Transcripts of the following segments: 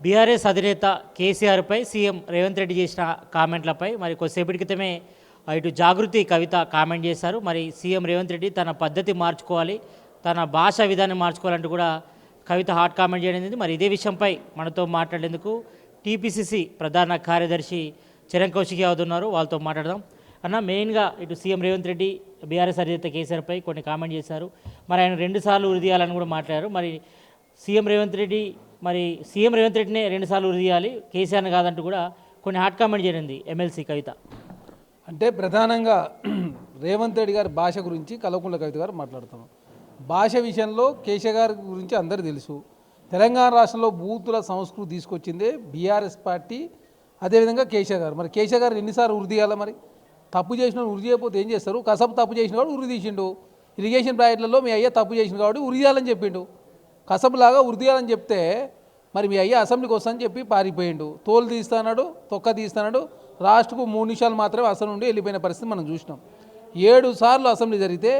BRS అధినేత కేసీఆర్పై CM Revanth Reddy చేసిన కామెంట్లపై మరి కొద్దిసేపటి క్రితమే ఇటు జాగృతి కవిత కామెంట్ చేశారు. మరి సీఎం రేవంత్ రెడ్డి తన పద్ధతి మార్చుకోవాలి, తన భాష విధానం మార్చుకోవాలంటూ కూడా కవిత హాట్ కామెంట్ చేయడం జరిగింది. మరి ఇదే విషయంపై మనతో మాట్లాడేందుకు టీపీసీసీ ప్రధాన కార్యదర్శి చరణ్ కౌశిక్ యాదవ్ ఉన్నారు. వాళ్ళతో మాట్లాడదాం. అన్న, మెయిన్గా ఇటు సీఎం రేవంత్ రెడ్డి బీఆర్ఎస్ అధినేత కేసీఆర్పై కొన్ని కామెంట్ చేశారు. మరి ఆయన 2 సార్లు ఉరి తీయాలని కూడా మాట్లాడారు. మరి సీఎం రేవంత్ రెడ్డినే 2 సార్లు ఉరి తీయాలి, కేసీఆర్ని కాదంటూ కూడా కొన్ని హాట్ కామెంట్ జరిగింది ఎమ్మెల్సీ కవిత. అంటే ప్రధానంగా రేవంత్ రెడ్డి గారి భాష గురించి కల్వకుంట్ల కవిత గారు మాట్లాడుతున్నాం. భాష విషయంలో కేసీఆర్ గారి గురించి అందరూ తెలుసు. తెలంగాణ రాష్ట్రంలో బూతుల సంస్కృతి తీసుకొచ్చిందే బీఆర్ఎస్ పార్టీ, అదేవిధంగా కేసీఆర్ గారు. మరి కేసీఆర్ గారు ఎన్నిసార్లు ఉరి తీయాలి? మరి తప్పు చేసిన ఉరి చేయకపోతే ఏం చేస్తారు? కసబ్ తప్పు చేసిన వాడు ఉరి తీసిండు. ఇరిగేషన్ ప్రాజెక్టులలో మీ అయ్య తప్పు చేసిన కాబట్టి ఉరి తీయాలని చెప్పిండు. కసబ్లాగా ఉరి తీయాలని చెప్తే మరి మీ అయ్య అసెంబ్లీకి వస్తానని చెప్పి పారిపోయిండు. తోలు తీస్తాడు, తొక్క తీస్తాడు. లాస్ట్కు 3 నిమిషాలు మాత్రమే అసెంబ్లీ నుండి వెళ్ళిపోయిన పరిస్థితి మనం చూసినాం. 7 సార్లు అసెంబ్లీ జరిగితే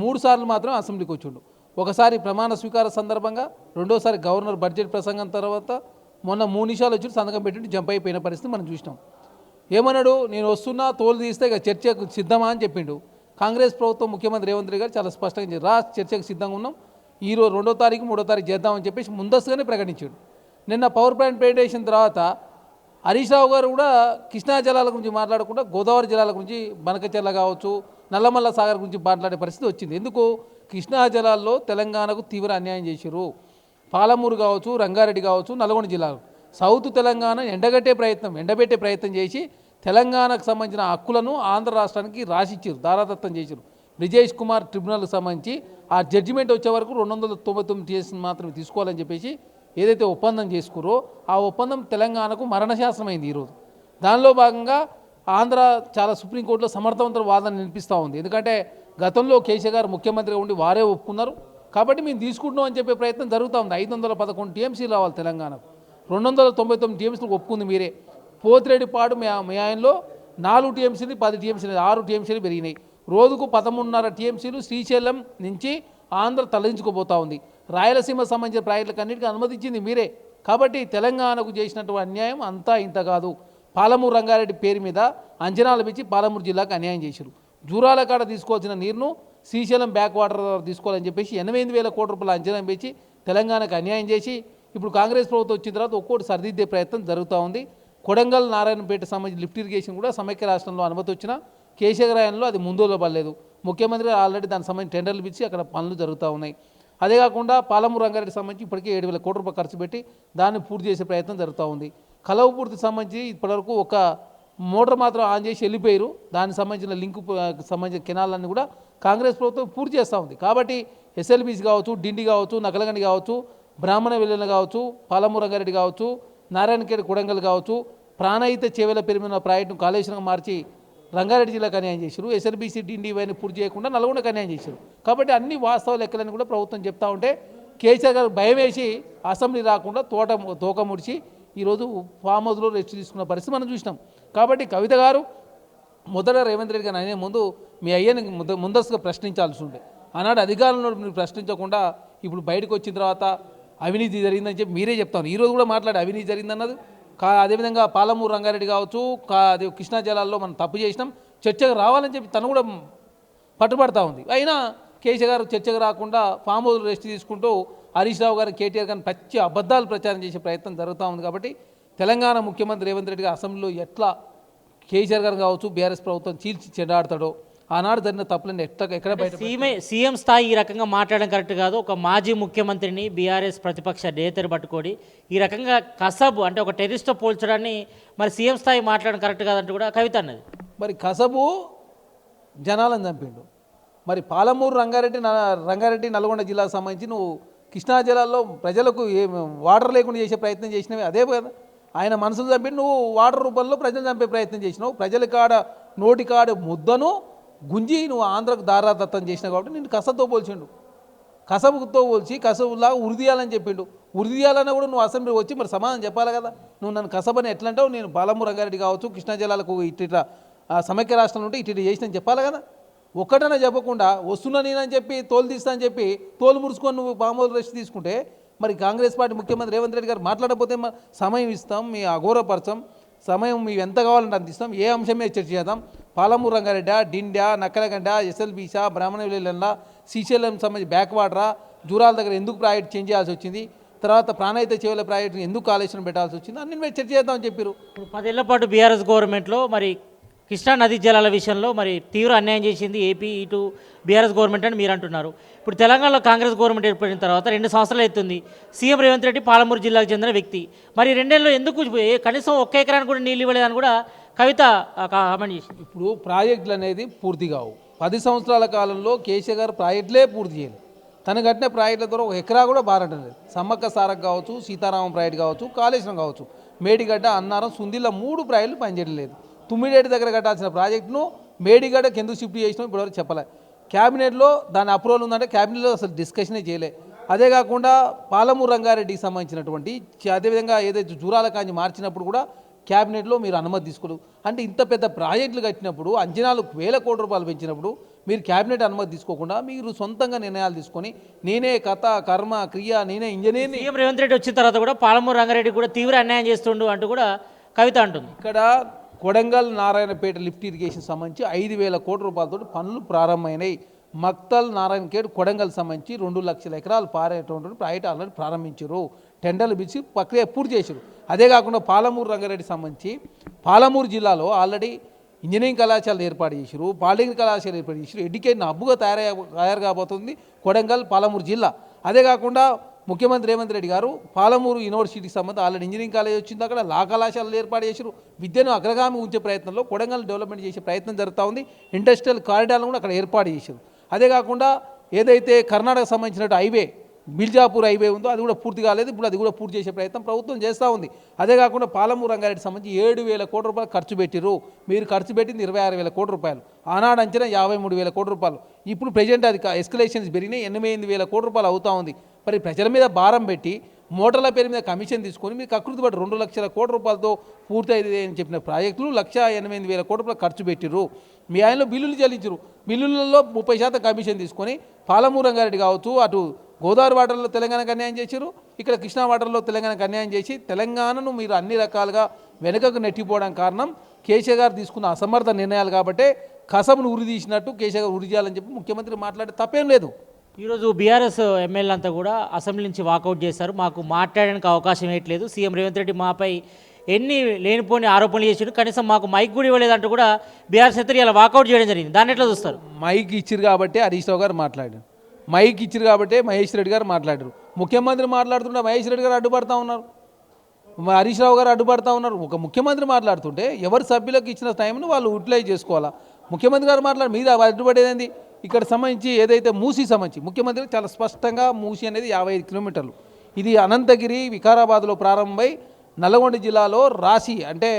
3 సార్లు మాత్రమే అసెంబ్లీకి వచ్చిండు. ఒకసారి ప్రమాణ స్వీకార సందర్భంగా, రెండోసారి గవర్నర్ బడ్జెట్ ప్రసంగం తర్వాత, మొన్న 3 నిమిషాలు వచ్చి సంతకం పెట్టి జంప్ అయిపోయిన పరిస్థితి మనం చూసినాం. ఏమన్నాడు? నేను వస్తున్నా, తోలు తీస్తే ఇక చర్చకు సిద్ధమా అని చెప్పిండు. కాంగ్రెస్ ప్రభుత్వం ముఖ్యమంత్రి రేవంత్ రెడ్డి గారు చాలా స్పష్టంగా చర్చకు సిద్ధంగా ఉన్నాం, ఈరోజు 2వ తారీఖు 3వ తారీఖు చేద్దామని చెప్పేసి ముందస్తుగానే ప్రకటించాడు. నిన్న పవర్ ప్లాంట్ ప్రెజెంటేషన్ తర్వాత హరీష్ రావు గారు కూడా కృష్ణా జలాల గురించి మాట్లాడకుండా గోదావరి జలాల గురించి, బనకచెర్ల కావచ్చు, నల్లమల్ల సాగర్ గురించి మాట్లాడే పరిస్థితి వచ్చింది. ఎందుకు? కృష్ణా జలాల్లో తెలంగాణకు తీవ్ర అన్యాయం చేశారు. పాలమూరు కావచ్చు, రంగారెడ్డి కావచ్చు, నల్గొండ జిల్లాలు సౌత్ తెలంగాణ ఎండబెట్టే ప్రయత్నం చేసి తెలంగాణకు సంబంధించిన హక్కులను ఆంధ్ర రాష్ట్రానికి రాసిచ్చారు, దారాదత్తం చేశారు. బ్రిజేష్ కుమార్ ట్రిబ్యునల్కి సంబంధించి ఆ జడ్జిమెంట్ వచ్చే వరకు 299 టీఎస్ మాత్రమే తీసుకోవాలని చెప్పేసి ఏదైతే ఒప్పందం చేసుకురో ఆ ఒప్పందం తెలంగాణకు మరణశాసనమైంది ఈరోజు. దానిలో భాగంగా ఆంధ్ర చాలా సుప్రీంకోర్టులో సమర్థవంతమైన వాదన వినిపిస్తూ ఉంది. ఎందుకంటే గతంలో కేసీఆర్ గారు ముఖ్యమంత్రిగా ఉండి వారే ఒప్పుకున్నారు కాబట్టి మేము తీసుకుంటున్నాం అని చెప్పే ప్రయత్నం జరుగుతూ ఉంది. 511 టీఎంసీలు రావాలి తెలంగాణకు, 299 టీఎంసీలు ఒప్పుకుంది మీరే. పోతిరెడ్డిపాడు మీ ఆయనలో 4 టీఎంసీలు, 10 టీఎంసీలు, 6 టీఎంసీలు పెరిగినాయి. రోజుకు 13.5 టీఎంసీలు శ్రీశైలం నుంచి ఆంధ్ర తరలించుకుపోతూ ఉంది. రాయలసీమ సంబంధించిన ప్రాజెక్టులకు అన్నిటికీ అనుమతించింది మీరే. కాబట్టి తెలంగాణకు చేసినటువంటి అన్యాయం అంతా ఇంత కాదు. పాలమూరు రంగారెడ్డి పేరు మీద అంచనాలు పెంచి పాలమూరు జిల్లాకు అన్యాయం చేశారు. జూరాల కాడ తీసుకోవాల్సిన నీరును శ్రీశైలం బ్యాక్ వాటర్ తీసుకోవాలని చెప్పేసి 88,000 కోట్ల రూపాయల అంచనా పెంచి తెలంగాణకు అన్యాయం చేసి ఇప్పుడు కాంగ్రెస్ ప్రభుత్వం వచ్చిన తర్వాత ఒక్కోటి సరిదిద్దే ప్రయత్నం జరుగుతూ ఉంది. కొడంగల్ నారాయణపేట సంబంధించి లిఫ్ట్ ఇరిగేషన్ కూడా సమైక్య రాష్ట్రంలో అనుమతి వచ్చినా కేసీఆర్ రాయన్లో అది ముందులో పడలేదు. ముఖ్యమంత్రి ఆల్రెడీ దానికి సంబంధించి టెండర్లు పిలిచి అక్కడ పనులు జరుగుతూ ఉన్నాయి. అదే కాకుండా పాలమూరు రంగారెడ్డి సంబంధించి ఇప్పటికే 7,000 కోట్ల రూపాయలు ఖర్చు పెట్టి దాన్ని పూర్తి చేసే ప్రయత్నం జరుగుతూ ఉంది. కలవపూర్తికి సంబంధించి ఇప్పటివరకు ఒక మోటార్ మాత్రం ఆన్ చేసి వెళ్ళిపోయారు. దానికి సంబంధించిన లింకు సంబంధించిన కెనాలన్నీ కూడా కాంగ్రెస్ ప్రభుత్వం పూర్తి చేస్తూ ఉంది. కాబట్టి ఎస్ఎల్బీసీ కావచ్చు, డిండి కావచ్చు, నకలగండి కావచ్చు, బ్రాహ్మణ వెల్లుల కావచ్చు, పాలమూరు రంగారెడ్డి కావచ్చు, నారాయణఖేడ్ కొడంగల్ కావచ్చు, ప్రాణహిత చేవెల పెరిమిన ప్రాజెక్టును కాళేశ్వరంగా మార్చి రంగారెడ్డి జిల్లాకు అన్యాయం చేశారు. ఎస్ఎల్బీసీ డిండి ఇవన్నీ పూర్తి చేయకుండా నల్గొండకు అన్యాయం చేశారు. కాబట్టి అన్ని వాస్తవ లెక్కలని కూడా ప్రభుత్వం చెప్తా ఉంటే కేసీఆర్ గారు భయం వేసి అసెంబ్లీ రాకుండా తోక ముడిచి ఈరోజు ఫామ్ హౌస్లో రెస్ట్ తీసుకున్న పరిస్థితి మనం చూసినాం. కాబట్టి కవిత గారు మొదట రేవంత్ రెడ్డి గారు అనే ముందు మీ అయ్యని ముందస్తుగా ప్రశ్నించాల్సి ఉండే. ఆనాడు అధికారంలో మీరు ప్రశ్నించకుండా ఇప్పుడు బయటకు వచ్చిన తర్వాత అవినీతి జరిగిందని చెప్పి మీరే చెప్తాను. ఈరోజు కూడా మాట్లాడి అవినీతి జరిగిందన్నది. అదేవిధంగా పాలమూరు రంగారెడ్డి కావచ్చు, అదే కృష్ణా జలాల్లో మనం తప్పు చేసినాం, చర్చకు రావాలని చెప్పి తను కూడా పట్టుబడతా ఉంది. అయినా కేసీఆర్ గారు చర్చకు రాకుండా ఫామ్ హౌస్ రెస్ట్ తీసుకుంటూ హరీష్ రావు గారు, కేటీఆర్ గారిని పచ్చి అబద్ధాలు ప్రచారం చేసే ప్రయత్నం జరుగుతూ ఉంది. కాబట్టి తెలంగాణ ముఖ్యమంత్రి రేవంత్ రెడ్డి గారు అసెంబ్లీలో ఎట్లా కేసీఆర్ గారు కావచ్చు బీఆర్ఎస్ ప్రభుత్వం చీల్చి చెడాడతాడో, ఆనాడు జరిగిన తప్పులను ఎక్కడ బయట సీఎం స్థాయి ఈ రకంగా మాట్లాడడం కరెక్ట్ కాదు. ఒక మాజీ ముఖ్యమంత్రిని బీఆర్ఎస్ ప్రతిపక్ష నేతను పట్టుకొని ఈ రకంగా కసబు అంటే ఒక టెర్రరిస్ట్తో పోల్చడాన్ని మరి సీఎం స్థాయి మాట్లాడడం కరెక్ట్ కాదంటూ కూడా కవిత అన్నది. మరి కసబు జనాలను చంపిండు. మరి పాలమూరు రంగారెడ్డి నల్గొండ జిల్లాకు సంబంధించి నువ్వు కృష్ణా జిల్లాలో ప్రజలకు వాటర్ లేకుండా చేసే ప్రయత్నం చేసినవి అదే కదా. ఆయన మనసులు చంపి నువ్వు వాటర్ రూపంలో ప్రజలు చంపే ప్రయత్నం చేసినావు. ప్రజల కాడ నోటి కాడ ముద్దను గుంజి నువ్వు ఆంధ్రకు దారాదత్తం చేసినావు. కాబట్టి నేను కసబుతో పోల్చిండు. కసబుతో పోల్చి కసబులాగా ఉరిదీయాలని చెప్పిండు. ఉరిదీయాలన్నా కూడా నువ్వు అసెంబ్లీ వచ్చి మరి సమాధానం చెప్పాలి కదా. నువ్వు నన్ను కసబని ఎట్లా అంటావు? నేను పాలమూరు రంగారెడ్డి కావచ్చు, కృష్ణా జిల్లాలకు ఇట్లా సమైక్య రాష్ట్రంలో ఉంటే ఇటు చేసినని చెప్పాలి కదా. ఒక్కటనే చెప్పకుండా వస్తున్నా నేనని చెప్పి తోలు తీస్తా అని చెప్పి తోలు మురుసుకొని నువ్వు పామోలు రెస్ట్ తీసుకుంటే మరి కాంగ్రెస్ పార్టీ ముఖ్యమంత్రి రేవంత్ రెడ్డి గారు మాట్లాడకపోతే సమయం ఇస్తాం, మీ అఘోరపరచం, సమయం మీకు ఎంత కావాలంటే అంత ఇస్తాం, ఏ అంశం మీద చర్చ చేద్దాం, పాలమూరు రంగారెడ్డి, డిండ్యా, నక్కలగండ, ఎస్ఎల్బీసా, బ్రాహ్మణవిల్లంలో, శ్రీశైలం సంబంధించి బ్యాక్ వాటరా, జూరాల దగ్గర ఎందుకు ప్రాజెక్ట్ చేంజ్ చేయాల్సి వచ్చింది, తర్వాత ప్రాణహిత చేవల ప్రాజెక్టు ఎందుకు కాళేశ్వరం పెట్టాల్సి వచ్చింది, అన్ని మీద చర్చ చేద్దామని చెప్పారు. ఇప్పుడు 10 ఏళ్ల పాటు బీఆర్ఎస్ గవర్నమెంట్లో మరి కృష్ణా నదీ జలాల విషయంలో మరి తీవ్ర అన్యాయం చేసింది ఏపీ ఇటు బీఆర్ఎస్ గవర్నమెంట్ అని మీరు అంటున్నారు. ఇప్పుడు తెలంగాణలో కాంగ్రెస్ గవర్నమెంట్ ఏర్పడిన తర్వాత 2 సంవత్సరాలు అవుతుంది. సీఎం రేవంత్ రెడ్డి పాలమూరు జిల్లాకు చెందిన వ్యక్తి. మరి 2 ఏళ్ళలో ఎందుకు కనీసం ఒక్క ఎకరానికి కూడా నీళ్ళు ఇవ్వలేదని కూడా కవిత కామెంట్ చేసింది. ఇప్పుడు ప్రాజెక్టులు అనేది పూర్తి కావు. 10 సంవత్సరాల కాలంలో కేసీఆర్ గారు ప్రాజెక్టులే పూర్తి చేయాలి. తన కట్టిన ప్రాజెక్టుల ద్వారా ఒక ఎకరా కూడా బారటం లేదు. సమ్మక్క సారక్ కావచ్చు, సీతారామం ప్రాజెక్టు కావచ్చు, కాళేశ్వరం కావచ్చు, మేడిగడ్డ, అన్నారం, సుందిల్ల 3 ప్రాజెక్టులు పనిచేయడం లేదు. తుమ్మిడేటి దగ్గర కట్టాల్సిన ప్రాజెక్టును మేడిగడ్డకి ఎందుకు షిఫ్ట్ చేసినాం ఇప్పటివరకు చెప్పలే. క్యాబినెట్లో దాని అప్రూవల్ ఉందంటే క్యాబినెట్లో అసలు డిస్కషనే చేయలే. అదే కాకుండా పాలమూరు రంగారెడ్డికి సంబంధించినటువంటి అదేవిధంగా ఏదైతే జూరాల కాంచి మార్చినప్పుడు కూడా క్యాబినెట్లో మీరు అనుమతి తీసుకోరు. అంటే ఇంత పెద్ద ప్రాజెక్టులు కట్టినప్పుడు, అంచనాలు 1000 కోట్ల రూపాయలు పెంచినప్పుడు మీరు క్యాబినెట్ అనుమతి తీసుకోకుండా మీరు సొంతంగా నిర్ణయాలు తీసుకొని నేనే కథ కర్మ క్రియ నేనే ఇంజనీర్ని. సీఎం రేవంత్ రెడ్డి వచ్చిన తర్వాత కూడా పాలమూరు రంగారెడ్డి కూడా తీవ్ర అన్యాయం చేస్తుండు అంటూ కూడా కవిత అంటుంది. ఇక్కడ కొడంగల్ నారాయణపేట లిఫ్ట్ ఇరిగేషన్ సంబంధించి 5000 కోట్ల రూపాయలతో పనులు ప్రారంభమైనాయి. మక్తల్ నారాయణఖేడ్ కొడంగల్ సంబంధించి 2 లక్షల ఎకరాలు పారేటువంటి ప్రాజెక్ట్ ఆల్రెడీ ప్రారంభించారు. టెండర్లు పిలిచి ప్రక్రియ పూర్తి చేశారు. అదే కాకుండా పాలమూరు రంగారెడ్డి సంబంధించి పాలమూరు జిల్లాలో ఆల్రెడీ ఇంజనీరింగ్ కళాశాలలు ఏర్పాటు చేశారు, పాలిటెక్నిక్ కళాశాల ఏర్పాటు చేశారు. ఎడ్యుకేషన్ హబ్గా తయారు కాబోతుంది కొడంగల్ పాలమూరు జిల్లా. అదే కాకుండా ముఖ్యమంత్రి రేవంత్ రెడ్డి గారు పాలమూరు యూనివర్సిటీకి సంబంధించి ఆల్రెడీ ఇంజనీరింగ్ కాలేజ్ వచ్చింది, అక్కడ లా కళాశాలలు ఏర్పాటు చేశారు. విద్యను అగ్రగామి ఉంచే ప్రయత్నంలో కొడంగల్ డెవలప్మెంట్ చేసే ప్రయత్నం జరుగుతూ ఉంది. ఇండస్ట్రియల్ కారిడార్లను కూడా అక్కడ ఏర్పాటు చేశారు. అదే కాకుండా ఏదైతే కర్ణాటక సంబంధించిన హైవే బిల్జాపూర్ హైవే ఉందో అది కూడా పూర్తి కాలేదు. ఇప్పుడు అది కూడా పూర్తి చేసే ప్రయత్నం ప్రభుత్వం చేస్తూ ఉంది. అదే కాకుండా పాలమూరు రంగారెడ్డి సంబంధించి 7000 కోట్ల రూపాయలు ఖర్చు పెట్టిరు. మీరు ఖర్చు పెట్టింది 26,000 కోట్ల రూపాయలు. ఆనాడు అంచనా 53,000 కోట్ల రూపాయలు. ఇప్పుడు ప్రజెంట్ అది ఎస్కలేషన్స్ పెరిగినాయి, 88,000 కోట్ల రూపాయలు అవుతూ ఉంది. మరి ప్రజల మీద భారం పెట్టి మోటార్ల పేరు మీద కమిషన్ తీసుకొని మీరు కకృతి పడి 2 లక్షల కోట్ల రూపాయలతో పూర్తి అయింది అని చెప్పిన ప్రాజెక్టులు 1,88,000 కోట్ల రూపాయలు ఖర్చు పెట్టిరు. మీ ఆయనలో బిల్లులు చెల్లించరు. బిల్లులలో 30% కమిషన్ తీసుకొని పాలమూరు రంగారెడ్డి కావచ్చు, అటు గోదావరి వాటర్లో తెలంగాణకు అన్యాయం చేశారు, ఇక్కడ కృష్ణా వాటర్లో తెలంగాణకు అన్యాయం చేసి తెలంగాణను మీరు అన్ని రకాలుగా వెనుకకు నెట్టిపోవడం కారణం కేసీఆర్ గారు తీసుకున్న అసమర్థ నిర్ణయాలు. కాబట్టి కసమును ఉరి తీసినట్టు కేసీఆర్ గారు ఉరి చేయాలని చెప్పి ముఖ్యమంత్రి మాట్లాడే తప్పేం లేదు. ఈరోజు బీఆర్ఎస్ ఎమ్మెల్యే అంతా కూడా అసెంబ్లీ నుంచి వాకౌట్ చేశారు. మాకు మాట్లాడడానికి అవకాశం ఇవ్వట్లేదు, సీఎం రేవంత్ రెడ్డి మాపై ఎన్ని లేనిపోని ఆరోపణలు చేసాడు, కనీసం మాకు మైక్ కూడా ఇవ్వలేదంటూ కూడా బీఆర్ఎస్ నేతలు ఇలా వాకౌట్ చేయడం జరిగింది. దాన్ని ఎట్లా చూస్తారు? మైక్ ఇచ్చిరు కాబట్టి హరీష్ రావు గారు మాట్లాడారు, మైక్ ఇచ్చిరు కాబట్టి మహేష్ రెడ్డి గారు మాట్లాడారు. ముఖ్యమంత్రి మాట్లాడుతుంటే మహేష్ రెడ్డి గారు అడ్డుపడతా ఉన్నారు, హరీష్ రావు గారు అడ్డుపడతా ఉన్నారు. ఒక ముఖ్యమంత్రి మాట్లాడుతుంటే ఎవరి సభ్యులకు ఇచ్చిన టైంను వాళ్ళు యూటిలైజ్ చేసుకోవాలా. ముఖ్యమంత్రి గారు మాట్లాడి మీద అడ్డుపడేది ఇక్కడ సంబంధించి ఏదైతే మూసీ సంబంధించి ముఖ్యమంత్రి చాలా స్పష్టంగా మూసీ అనేది 55 కిలోమీటర్లు. ఇది అనంతగిరి వికారాబాద్లో ప్రారంభమై నల్గొండ జిల్లాలో రాశి అంటే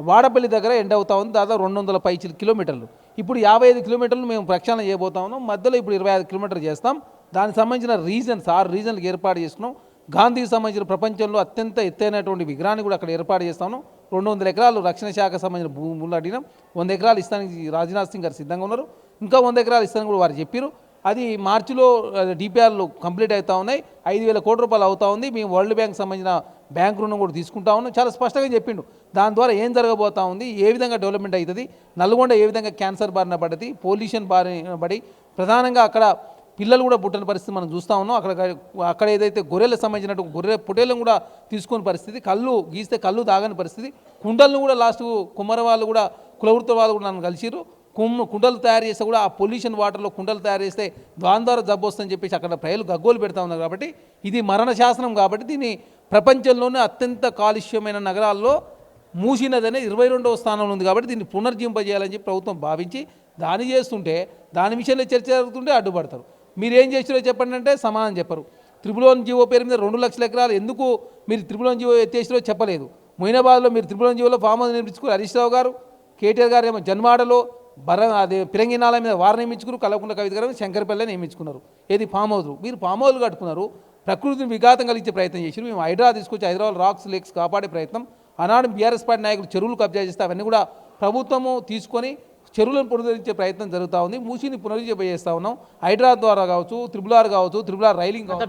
వాడపల్లి దగ్గర ఎండ్ అవుతా ఉంది. దాదాపు 200 పైచి కిలోమీటర్లు. ఇప్పుడు 55 కిలోమీటర్లు మేము ప్రక్షాళన చేయబోతా ఉన్నాం. మధ్యలో ఇప్పుడు 25 కిలోమీటర్లు చేస్తాం. దానికి సంబంధించిన రీజన్స్ 6 రీజన్లకు ఏర్పాటు చేసుకున్నాం. గాంధీకి సంబంధించిన ప్రపంచంలో అత్యంత ఎత్తైనటువంటి విగ్రహాన్ని కూడా అక్కడ ఏర్పాటు చేస్తాను. 200 ఎకరాలు రక్షణ శాఖకు సంబంధించిన భూములు అడిగినాం. 100 ఎకరాలు ఇస్తానికి రాజ్నాథ్ సింగ్ గారు సిద్ధంగా ఉన్నారు. ఇంకా 100 ఎకరాలు ఇస్తానని కూడా వారు చెప్పారు. అది మార్చిలో డిపిఆర్లు కంప్లీట్ అవుతూ ఉన్నాయి. 5,000 కోట్ల రూపాయలు అవుతా ఉంది. మేము వరల్డ్ బ్యాంక్ సంబంధించిన బ్యాంక్ రుణం కూడా తీసుకుంటా ఉన్నాం. చాలా స్పష్టంగా చెప్పిండు. దాని ద్వారా ఏం జరగబోతా ఉంది, ఏ విధంగా డెవలప్మెంట్ అవుతుంది, నల్గొండ ఏ విధంగా క్యాన్సర్ బారిన పడ్డది, పొల్యూషన్ బారిన పడి ప్రధానంగా అక్కడ పిల్లలు కూడా పుట్టిన పరిస్థితి మనం చూస్తూ ఉన్నాం. అక్కడ ఏదైతే గొర్రెలకు సంబంధించినట్టు గొర్రె పుటేలను కూడా తీసుకునే పరిస్థితి, కళ్ళు గీస్తే కళ్ళు తాగని పరిస్థితి, కుండలను కూడా లాస్ట్ కుమ్మర వాళ్ళు కూడా కులవృత్త వాళ్ళు కూడా నన్ను కలిసిరు. కుండలు తయారు చేస్తే కూడా ఆ పొల్యూషన్ వాటర్లో కుండలు తయారు చేస్తే దాని ద్వారా జబ్బు వస్తుందని చెప్పేసి అక్కడ ప్రజలు గగ్గోలు పెడతా ఉన్నారు. కాబట్టి ఇది మరణ శాసనం. కాబట్టి దీన్ని ప్రపంచంలోనే అత్యంత కాలుష్యమైన నగరాల్లో మూసీ నది అనేది 22వ స్థానంలో ఉంది. కాబట్టి దీన్ని పునర్జింపజేయాలని చెప్పి ప్రభుత్వం భావించి దాన్ని చేస్తుంటే దాని విషయంలో చర్చ జరుగుతుంటే అడ్డుపడతారు. మీరేం చేసిరో చెప్పండి అంటే సమాధానం చెప్పరు. త్రిపులోన్ జీవో పేరు మీద 2 లక్షల ఎకరాలు ఎందుకు మీరు త్రిపులోన్ జీవో ఎత్తేసిరో చెప్పలేదు. మొయినాబాద్లో మీరు త్రిపులోన్ జీవోలో ఫామ్ హౌస్ నిర్మించుకున్నారు. హరీష్ రావు గారు, కేటీఆర్ గారు ఏమో జన్మాడలో అదే పిరంగినాల మీద వారు నియమించుకున్నారు. కల్వకుంట్ల కవిత గారు శంకరపల్లి నియమించుకున్నారు. ఏది ఫామ్ హౌస్. మీరు ఫామ్ హౌస్ కట్టుకున్నారు, ప్రకృతిని విఘాతం కలిగించే ప్రయత్నం చేశారు. మేము హైదరాబాద్ తీసుకొచ్చి హైదరాబాద్ రాక్స్ లేక్స్ కాపాడే ప్రయత్నం. ఆనాడు బీఆర్ఎస్ పార్టీ నాయకులు చెరువులు కబ్జా చేస్తే అవన్నీ కూడా ప్రభుత్వము తీసుకొని చెరువులను పునరుద్ధరించే ప్రయత్నం జరుగుతూ ఉంది. మూసీని పునరుద్ధరించేస్తా ఉన్నాం. హైడ్రా ద్వారా కావచ్చు, త్రిబుల్ ఆర్ రైలింగ్ కావచ్చు.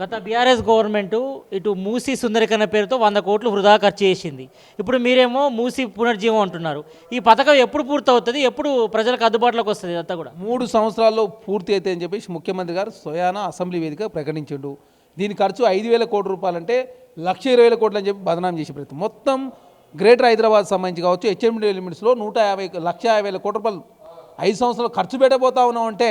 గత బీఆర్ఎస్ గవర్నమెంట్ ఇటు మూసీ సుందరీకరణ పేరుతో 100 కోట్లు వృధా ఖర్చు చేసింది. ఇప్పుడు మీరేమో మూసీ పునర్జీవం అంటున్నారు. ఈ పథకం ఎప్పుడు పూర్తవుతుంది, ఎప్పుడు ప్రజలకు అందుబాటులోకి వస్తుంది అంతా కూడా? 3 సంవత్సరాల్లో పూర్తి అయితే అని చెప్పేసి ముఖ్యమంత్రి గారు స్వయాన అసెంబ్లీ వేదిక ప్రకటించిండు. దీని ఖర్చు 5,000 కోట్ల రూపాయలు అంటే 1,20,000 కోట్లు అని చెప్పి బదనాం చేసే ప్రయత్నం. మొత్తం గ్రేటర్ హైదరాబాద్ సంబంధించి కావచ్చు, హెచ్ఎండి లిమిట్స్లో 150,00,50,000 కోట్ల రూపాయలు 5 సంవత్సరాలు ఖర్చు పెట్టబోతా ఉన్నాం అంటే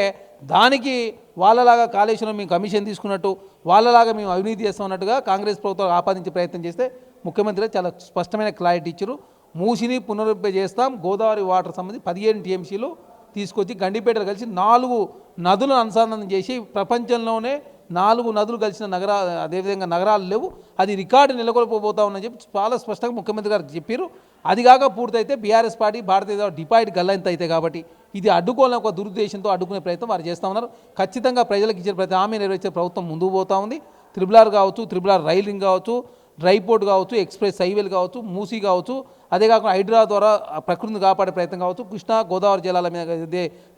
దానికి వాళ్ళలాగా కాళేశ్వరం మేము కమిషన్ తీసుకున్నట్టు, వాళ్ళలాగా మేము అవినీతి చేస్తామన్నట్టుగా కాంగ్రెస్ ప్రభుత్వం ఆపాదించే ప్రయత్నం చేస్తే ముఖ్యమంత్రి చాలా స్పష్టమైన క్లారిటీ ఇచ్చారు. మూసిని పునరుద్ధరణ చేస్తాం. గోదావరి వాటర్ సంబంధించి 15 టీఎంసీలు తీసుకొచ్చి గండిపేటలు కలిసి 4 నదులను అనుసంధానం చేసి ప్రపంచంలోనే 4 నదులు కలిసిన అదేవిధంగా నగరాలు లేవు, అది రికార్డు నెలకొల్పబోతా ఉందని చెప్పి చాలా స్పష్టంగా ముఖ్యమంత్రి గారు చెప్పారు. అది కాక పూర్తయితే బీఆర్ఎస్ పార్టీ భారతీయ డిపాయిట్ గల్లంత అయితే కాబట్టి ఇది అడ్డుకోవాలని ఒక దురుద్దేశంతో అడ్డుకునే ప్రయత్నం వారు చేస్తూ ఉన్నారు. ఖచ్చితంగా ప్రజలకు ఇచ్చిన ప్రతి హామీ నెరవేర్చే ప్రభుత్వం ముందుకు పోతూ ఉంది. త్రిబుల్ ఆర్ కావచ్చు, త్రిబుల్ ఆర్ రైలింగ్ కావచ్చు, డ్రై పోర్ట్ కావచ్చు, ఎక్స్ప్రెస్ హైవేలు కావచ్చు, మూసీ కావచ్చు, అదే కాకుండా హైడ్రా ద్వారా ప్రకృతిని కాపాడే ప్రయత్నం కావచ్చు, కృష్ణా గోదావరి జలాల మీద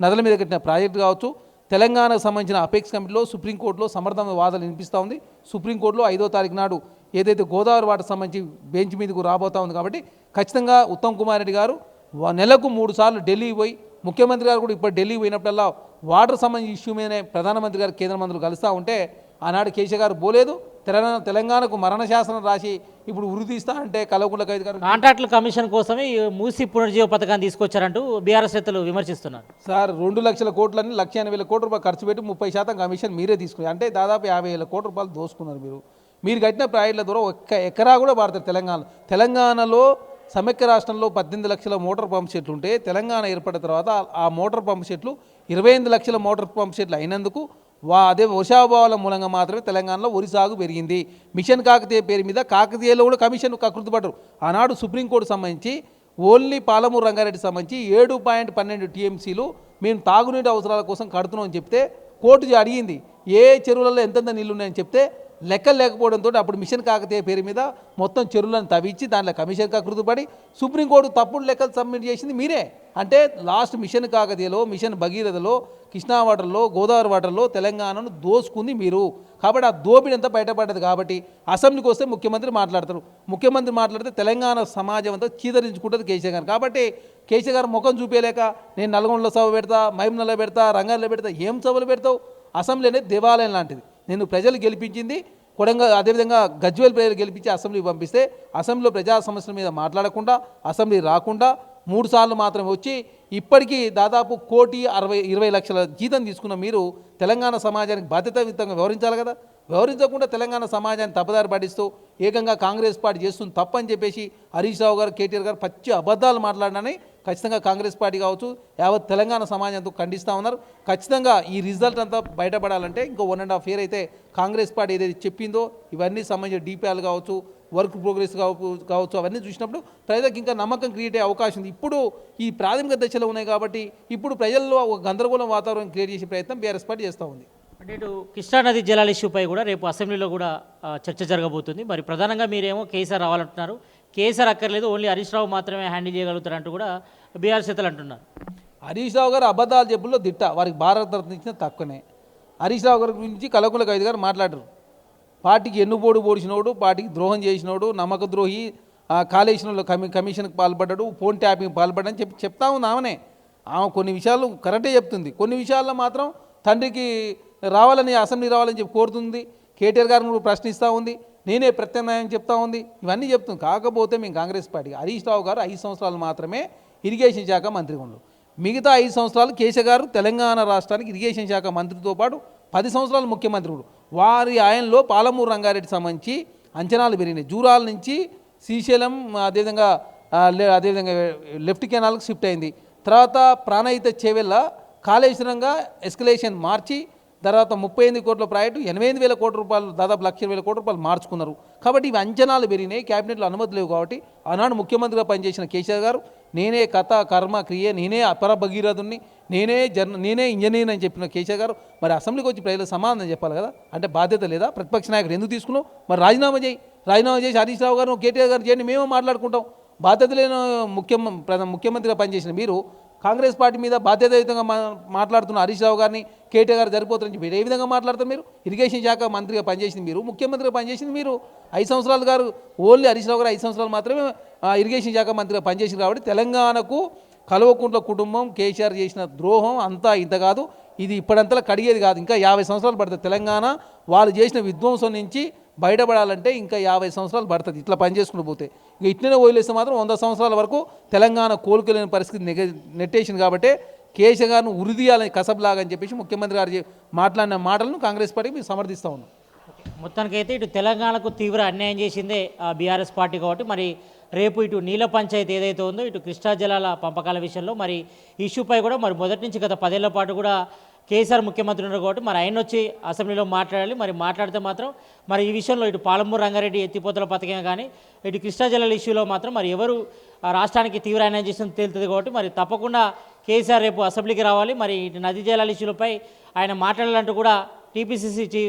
నదుల మీద కట్టిన ప్రాజెక్టు కావచ్చు, తెలంగాణకు సంబంధించిన అపెక్స్ కమిటీలో సుప్రీంకోర్టులో సమర్థమైన వాదనలు వినిపిస్తూ ఉంది. సుప్రీంకోర్టులో 5వ తారీఖు నాడు ఏదైతే గోదావరి వాటర్ సంబంధించి బెంచ్ మీదకు రాబోతా ఉంది. కాబట్టి ఖచ్చితంగా ఉత్తమ్ కుమార్ రెడ్డి గారు నెలకు 3 సార్లు ఢిల్లీ పోయి, ముఖ్యమంత్రి గారు కూడా ఇప్పుడు ఢిల్లీ పోయినప్పుడల్లా వాటర్ సంబంధించిన ఇష్యూ మీదనే ప్రధానమంత్రి గారు కేంద్ర మంత్రులు కలుస్తూ ఉంటే ఆనాడు కేసీఆర్ గారు పోలేదు. తెలంగాణకు మరణ శాసనం రాసి ఇప్పుడు ఉరితీస్తా అంటే కల్వకుంట్ల కవిత గారు కాంట్రాక్టుల కమిషన్ కోసమే ఈ మూసీ పునర్జీవ పథకాన్ని తీసుకొచ్చారంటూ బీఆర్ఎస్ నేతలు విమర్శిస్తున్నారు. సార్ 2 లక్షల కోట్లని 1,80,000 కోట్ల రూపాయలు ఖర్చు పెట్టి 30% కమిషన్ మీరే తీసుకున్నారు. అంటే దాదాపు 50,000 కోట్ల రూపాయలు దోసుకున్నారు. మీరు కట్టిన ప్రాజెక్టుల ద్వారా ఒక్క ఎకరా కూడా పడతారు. తెలంగాణలో సమైక్య రాష్ట్రంలో 18 లక్షల మోటార్ పంప్ సెట్లు ఉంటే తెలంగాణ ఏర్పడిన తర్వాత ఆ మోటార్ పంప్ సెట్లు 28 లక్షల మోటార్ పంప్ సెట్లు అయినందుకు అదే వర్షాభావాల మూలంగా మాత్రమే తెలంగాణలో వరి సాగు పెరిగింది. మిషన్ కాకతీయ పేరు మీద కాకతీయలో కూడా కమిషన్ కకృతిపడ్డారు. ఆనాడు సుప్రీంకోర్టు సంబంధించి ఓన్లీ పాలమూరు రంగారెడ్డి సంబంధించి 7.12 టీఎంసీలు మేము తాగునీటి అవసరాల కోసం కడుతున్నామని చెప్తే కోర్టు అడిగింది ఏ చెరువులలో ఎంతెంత నీళ్ళు ఉన్నాయని చెప్తే లెక్కలు లేకపోవడంతో అప్పుడు మిషన్ కాకతీయ పేరు మీద మొత్తం చెరువులను తవ్వించి దాంట్లో కమిషన్ కకృతిపడి సుప్రీంకోర్టు తప్పుడు లెక్కలు సబ్మిట్ చేసింది మీరే. అంటే లాస్ట్ మిషన్ కాకతీయలో, మిషన్ భగీరథలో, కృష్ణా వాటర్లో, గోదావరి వాటర్లో తెలంగాణను దోసుకుంది మీరు. కాబట్టి ఆ దోపిడీ అంతా బయటపడ్డది. కాబట్టి అసెంబ్లీకి వస్తే ముఖ్యమంత్రి మాట్లాడతారు. ముఖ్యమంత్రి మాట్లాడితే తెలంగాణ సమాజం అంతా చీదరించుకుంటుంది కేసీఆర్ గారు. కాబట్టి కేసీఆర్ గారు ముఖం చూపేయలేక నేను నల్గొండలో సభ పెడతా, మహబూబ్నగర్లో పెడతా, రంగారెడ్డిలో పెడతా, ఏం సభలు పెడతావు? అసెంబ్లీ అనేది దేవాలయం లాంటిది. నేను ప్రజలు గెలిపించింది కొడంగల్, అదేవిధంగా గజ్వేల్ ప్రజలు గెలిపించి అసెంబ్లీకి పంపిస్తే అసెంబ్లీలో ప్రజా సమస్యల మీద మాట్లాడకుండా అసెంబ్లీ రాకుండా 3 సార్లు మాత్రమే వచ్చి ఇప్పటికీ దాదాపు 1,20,00,000 జీతం తీసుకున్న మీరు తెలంగాణ సమాజానికి బాధ్యతాయుతంగా వ్యవహరించాలి కదా. వ్యవహరించకుండా తెలంగాణ సమాజాన్ని తప్పుదారి పట్టిస్తూ ఏకంగా కాంగ్రెస్ పార్టీ చేస్తుంది తప్పని చెప్పేసి హరీష్ రావు గారు, కేటీఆర్ గారు పచ్చి అబద్ధాలు మాట్లాడినని ఖచ్చితంగా కాంగ్రెస్ పార్టీ కావచ్చు యావత్ తెలంగాణ సమాజంతో ఖండిస్తూ ఉన్నారు. ఖచ్చితంగా ఈ రిజల్ట్ అంతా బయటపడాలంటే ఇంకో 1.5 year అయితే కాంగ్రెస్ పార్టీ ఏదైతే చెప్పిందో ఇవన్నీ సంబంధించిన డిపిఆర్లు కావచ్చు, వర్క్ ప్రోగ్రెస్ కావచ్చు అవన్నీ చూసినప్పుడు ప్రజలకు ఇంకా నమ్మకం క్రియేట్ అయ్యే అవకాశం ఉంది. ఇప్పుడు ఈ ప్రాథమిక దశలో ఉన్నాయి కాబట్టి ఇప్పుడు ప్రజల్లో ఒక గందరగోళం వాతావరణం క్రియేట్ చేసే ప్రయత్నం బీఆర్ఎస్ పార్టీ చేస్తూ ఉంది. అంటే ఇటు కృష్ణానది జలాల ఇష్యూపై కూడా రేపు అసెంబ్లీలో కూడా చర్చ జరగబోతుంది. మరి ప్రధానంగా మీరేమో కేసీఆర్ రావాలంటున్నారు. కేసీఆర్ అక్కర్లేదు, ఓన్లీ హరీష్ రావు మాత్రమే హ్యాండిల్ చేయగలుగుతారంటూ కూడా బీఆర్ఎస్ నేతలు అంటున్నారు. హరీష్ రావు గారు అబద్ధాలు చెప్పుల్లో దిట్ట, వారికి భారత రత్న ఇచ్చిన తక్కువనే. హరీష్ రావు గారి గురించి కల్వకుంట్ల కవిత గారు మాట్లాడారు. పార్టీకి ఎన్నుపోడు పొడిచినోడు, పార్టీకి ద్రోహం చేసినోడు, నమ్మక ద్రోహి, కాళేశ్వరంలో కమిషన్కి పాల్పడ్డాడు, ఫోన్ ట్యాపింగ్ పాల్పడ్డాని చెప్తా ఉంది ఆమెనే. ఆమె కొన్ని విషయాలు కరెక్టే చెప్తుంది, కొన్ని విషయాల్లో మాత్రం తండ్రికి రావాలని అసెంబ్లీ రావాలని చెప్పి కోరుతుంది. కేటీఆర్ గారిని ప్రశ్నిస్తూ ఉంది, నేనే ప్రత్యామ్నాయం చెప్తా ఉంది, ఇవన్నీ చెప్తుంది. కాకపోతే మేము కాంగ్రెస్ పార్టీ హరీష్ రావు గారు 5 సంవత్సరాలు మాత్రమే ఇరిగేషన్ శాఖ మంత్రిగా ఉండు. మిగతా 5 సంవత్సరాలు కేసీఆర్ గారు తెలంగాణ రాష్ట్రానికి ఇరిగేషన్ శాఖ మంత్రితో పాటు 10 సంవత్సరాలు ముఖ్యమంత్రి. వారి ఆయనలో పాలమూరు రంగారెడ్డి సంబంధించి అంచనాలు పెరిగినాయి. జూరాల నుంచి శ్రీశైలం అదేవిధంగా లెఫ్ట్ కెనాల్కి షిఫ్ట్ అయింది. తర్వాత ప్రాణహిత చేవెళ్ళ కాళేశ్వరంగా ఎస్కలేషన్ మార్చి తర్వాత 38 కోట్ల ప్రాజెక్టు 88,000 కోట్ల రూపాయలు, దాదాపు 1,20,000 కోట్ల రూపాయలు మార్చుకున్నారు. కాబట్టి ఇవి అంచనాలు పెరిగినాయి, క్యాబినెట్లో అనుమతి లేవు. కాబట్టి ఆనాడు ముఖ్యమంత్రిగా పనిచేసిన కేసీఆర్ గారు నేనే కథ కర్మ క్రియ, నేనే అపర భగీరథుని, నేనే ఇంజనీర్ అని చెప్పిన కేసీఆర్ గారు మరి అసెంబ్లీకి వచ్చి ప్రజలకు సమాధానం చెప్పాలి కదా. అంటే బాధ్యత లేదా? ప్రతిపక్ష నాయకుడు ఎందుకు తీసుకున్నావు? మరి రాజీనామా చేసి హరీష్ రావు గారు, కేటీఆర్ గారు చేయండి, మేమే మాట్లాడుకుంటాం. బాధ్యత లేని ముఖ్యమంత్రిగా పనిచేసిన మీరు కాంగ్రెస్ పార్టీ మీద బాధ్యతాయుతంగా మాట్లాడుతున్న హరీష్ రావు గారిని కేటీఆర్ గారు జరిపోతారని చెప్పి ఏ విధంగా మాట్లాడతారు మీరు? ఇరిగేషన్ శాఖ మంత్రిగా పనిచేసింది మీరు, ముఖ్యమంత్రిగా పనిచేసింది మీరు. 5 సంవత్సరాలు గారు ఓన్లీ హరీష్ రావు గారు 5 సంవత్సరాలు మాత్రమే ఇరిగేషన్ శాఖ మంత్రిగా పనిచేసింది కాబట్టి తెలంగాణకు కల్వకుంట్ల కుటుంబం కేసీఆర్ చేసిన ద్రోహం అంతా ఇంత కాదు, ఇది ఇప్పుడంతలా కడిగేది కాదు. ఇంకా 50 సంవత్సరాలు పడుతుంది తెలంగాణ వాళ్ళు చేసిన విధ్వంసం నుంచి బయటపడాలంటే ఇంకా 50 సంవత్సరాలు పడుతుంది ఇట్లా పనిచేసుకుని పోతే. ఇక ఇట్లనే వదిలేస్తే మాత్రం 100 సంవత్సరాల వరకు తెలంగాణ కోలుకోలేని పరిస్థితి నెట్టేసింది. కాబట్టి కేసీఆర్ గారిని ఉరిదీయాలని కసబ్లాగా అని చెప్పేసి ముఖ్యమంత్రి గారు మాట్లాడిన మాటలను కాంగ్రెస్ పార్టీ మీరు సమర్థిస్తూ ఉన్నాం. మొత్తానికైతే ఇటు తెలంగాణకు తీవ్ర అన్యాయం చేసిందే బీఆర్ఎస్ పార్టీ కాబట్టి మరి రేపు ఇటు నీళ్ళ పంచాయతీ ఏదైతే ఉందో ఇటు కృష్ణా జలాల పంపకాల విషయంలో మరి ఇష్యూపై కూడా మరి మొదటి నుంచి గత 10 ఏళ్ల పాటు కూడా కేసీఆర్ ముఖ్యమంత్రి ఉన్నారు కాబట్టి మరి ఆయన వచ్చి అసెంబ్లీలో మాట్లాడాలి. మరి మాట్లాడితే మాత్రం మరి ఈ విషయంలో ఇటు పాలమూరు రంగారెడ్డి ఎత్తిపోతల పథకం కానీ ఇటు కృష్ణా జలాల ఇష్యూలో మాత్రం మరి ఎవరు రాష్ట్రానికి తీవ్ర అన్యాయం చేసిన తేలుతుంది కాబట్టి మరి తప్పకుండా కేసీఆర్ రేపు అసెంబ్లీకి రావాలి. మరి ఇటు నదీ జలాల ఇష్యూలపై ఆయన మాట్లాడాలంటూ కూడా టీపీసీసీ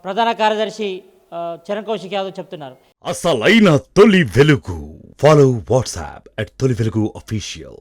ప్రధాన కార్యదర్శి చరణ్ కౌశిక్ యాదవ్ చెప్తున్నారు. అసలైన తొలి వెలుగు. ఫాలో వాట్సాప్ @తొలి వెలుగు official.